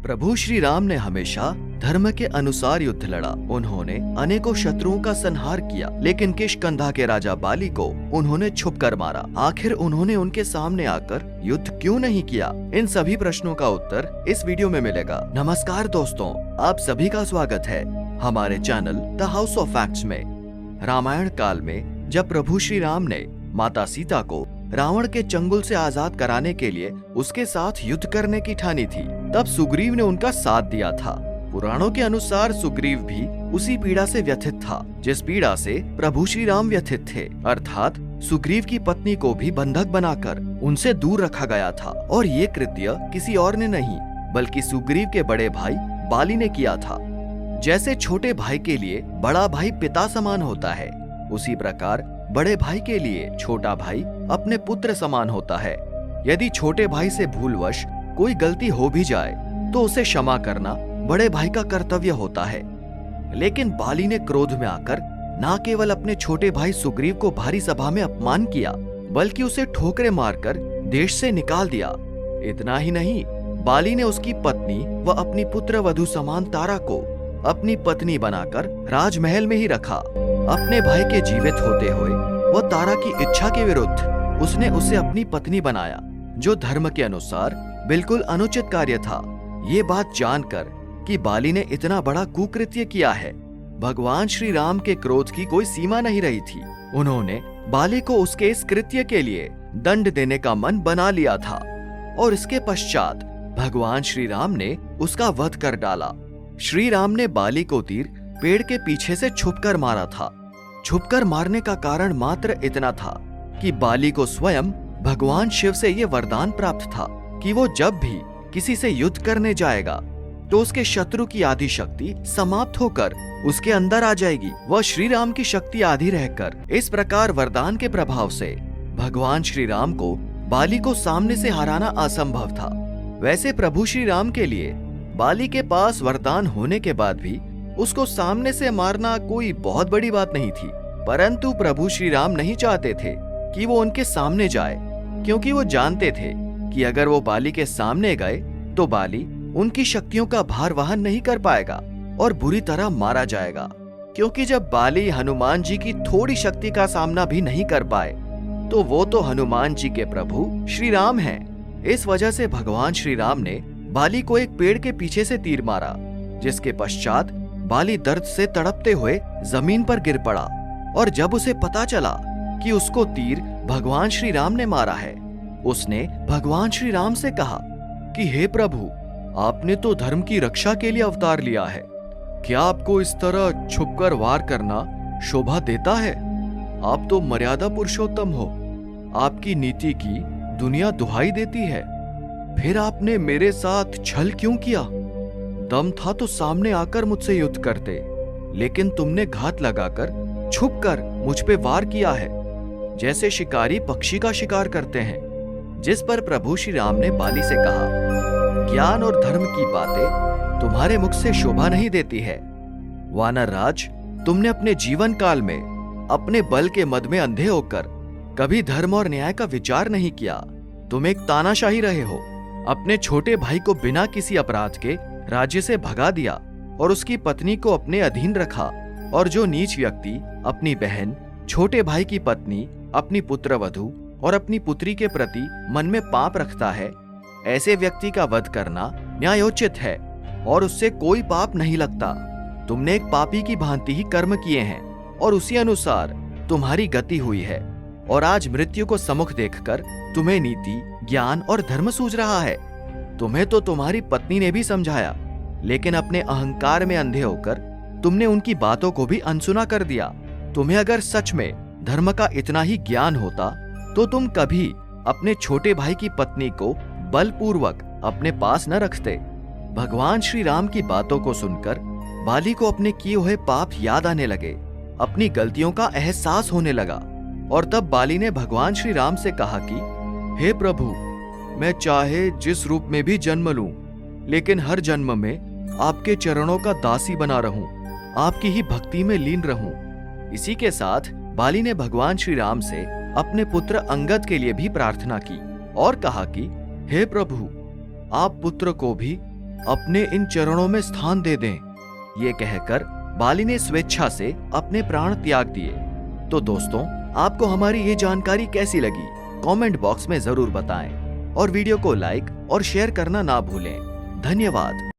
प्रभु श्री राम ने हमेशा धर्म के अनुसार युद्ध लड़ा। उन्होंने अनेकों शत्रुओं का संहार किया, लेकिन किष्किंधा के राजा बाली को उन्होंने छुपकर मारा। आखिर उन्होंने उनके सामने आकर युद्ध क्यों नहीं किया? इन सभी प्रश्नों का उत्तर इस वीडियो में मिलेगा। नमस्कार दोस्तों, आप सभी का स्वागत है हमारे channel the house of facts में। रामायण काल में जब प्रभु श्री राम ने माता सीता को रावण के चंगुल से आजाद कराने के लिए उसके साथ युद्ध करने की ठानी थी, तब सुग्रीव ने उनका साथ दिया था। पुराणों के अनुसार सुग्रीव भी उसी पीड़ा से व्यथित था जिस पीड़ा से प्रभु श्री राम व्यथित थे, अर्थात सुग्रीव की पत्नी को भी बंधक बनाकर उनसे दूर रखा गया था। और ये कृत्य किसी और ने नहीं बल्कि सुग्रीव के बड़े भाई बाली ने किया था। जैसे छोटे भाई के लिए बड़ा भाई पिता समान होता है, उसी प्रकार बड़े भाई के लिए छोटा भाई अपने पुत्र समान होता है। यदि छोटे भाई से भूलवश कोई गलती हो भी जाए तो उसे क्षमा करना बड़े भाई का कर्तव्य होता है। लेकिन बाली ने क्रोध में आकर न केवल अपने छोटे भाई सुग्रीव को भारी सभा में अपमान किया, बल्कि उसे ठोकरें मारकर देश से निकाल दिया। इतना ही नहीं, बाली ने उसकी पत्नी व अपनी पुत्र वधू समान तारा को अपनी पत्नी बनाकर राजमहल में ही रखा। अपने भाई के जीवित होते हुए वह तारा की इच्छा के विरुद्ध उसने उसे अपनी पत्नी बनाया, जो धर्म के अनुसार बिल्कुल अनुचित कार्य था। ये बात जानकर कि बाली ने इतना बड़ा कुकृत्य किया है, भगवान श्री राम के क्रोध की कोई सीमा नहीं रही थी। उन्होंने बाली को उसके इस कृत्य के लिए दंड देने का मन बना लिया था और इसके पश्चात भगवान श्री राम ने उसका वध कर डाला। श्री राम ने बाली को तीर पेड़ के पीछे से छुपकर मारा था। छुपकर मारने का कारण मात्र इतना था कि बाली को स्वयं भगवान शिव से यह वरदान प्राप्त था कि वो जब भी किसी से युद्ध करने जाएगा तो उसके शत्रु की आधी शक्ति समाप्त होकर उसके अंदर आ जाएगी, वह श्री राम की शक्ति आधी रहकर। इस प्रकार वरदान के प्रभाव से भगवान श्री राम को बाली को सामने से हराना असंभव था। वैसे प्रभु श्री राम के लिए बाली के पास वरदान होने के बाद भी उसको सामने से मारना कोई बहुत बड़ी बात नहीं थी, परंतु प्रभु श्री राम नहीं चाहते थे कि वो उनके सामने जाए, क्योंकि वो जानते थे कि अगर वो बाली के सामने गए तो बाली उनकी शक्तियों का भार वहन नहीं कर पाएगा और बुरी तरह मारा जाएगा। क्योंकि जब बाली हनुमान जी की थोड़ी शक्ति का सामना भी नहीं कर पाए तो वो तो हनुमान जी के प्रभु श्री राम हैं। इस वजह से भगवान श्री राम ने बाली को एक पेड़ के पीछे से तीर मारा, जिसके पश्चात बाली दर्द से तड़पते हुए जमीन पर गिर पड़ा। और जब उसे पता चला कि उसको तीर भगवान श्री राम ने मारा है, उसने भगवान श्री राम से कहा कि हे प्रभु, आपने तो धर्म की रक्षा के लिए अवतार लिया है, क्या आपको इस तरह छुपकर वार करना शोभा देता है? आप तो मर्यादा पुरुषोत्तम हो, आपकी नीति की दुनिया दुहाई देती है। फिर आपने मेरे साथ छल क्यों किया? दम था तो सामने आकर मुझसे युद्ध करते, लेकिन तुमने घात लगाकर छुपकर मुझ पे वार किया है, जैसे शिकारी पक्षी का शिकार करते हैं। जिस पर प्रभु श्री राम ने बाली से कहा, ज्ञान और धर्म की बातें तुम्हारे मुख से शोभा नहीं देती है। वानर राज, तुमने अपने जीवन काल में अपने बल के मद में अंधे होकर कभी धर्म और न्याय का विचार नहीं किया। तुम एक तानाशाही रहे हो, अपने छोटे भाई को बिना किसी अपराध के राज्य से भगा दिया और उसकी पत्नी को अपने अधीन रखा। और जो नीच व्यक्ति अपनी बहन, छोटे भाई की पत्नी, अपनी पुत्र वधू और अपनी पुत्री के प्रति मन में पाप रखता है, ऐसे व्यक्ति का वध करना न्यायोचित है और उससे कोई पाप नहीं लगता। तुमने एक पापी की भांति ही कर्म किए हैं और उसी अनुसार तुम्हारी गति हुई है। और आज मृत्यु को सम्मुख देखकर तुम्हें नीति, ज्ञान और धर्म सूझ रहा है। तुम्हें तो तुम्हारी पत्नी ने भी समझाया, लेकिन अपने अहंकार में अंधे होकर तुमने उनकी बातों को भी अनसुना कर दिया। तुम्हें अगर सच में धर्म का इतना ही ज्ञान होता तो तुम कभी अपने छोटे भाई की पत्नी को बलपूर्वक अपने पास न रखते। भगवान श्री राम की बातों को सुनकर बाली को अपने किए हुए पाप याद आने लगे, अपनी गलतियों का एहसास होने लगा। और तब बाली ने भगवान श्री राम से कहा कि हे प्रभु, मैं चाहे जिस रूप में भी जन्म लूं, लेकिन हर जन्म में आपके चरणों का दासी बना रहूं, आपकी ही भक्ति में लीन रहूं। इसी के साथ बाली ने भगवान श्री राम से अपने पुत्र अंगद के लिए भी प्रार्थना की और कहा कि हे प्रभु, आप पुत्र को भी अपने इन चरणों में स्थान दे दें। ये कहकर बाली ने स्वेच्छा से अपने प्राण त्याग दिए। तो दोस्तों, आपको हमारी ये जानकारी कैसी लगी? कमेंट बॉक्स में जरूर बताएं और वीडियो को लाइक और शेयर करना ना भूलें। धन्यवाद।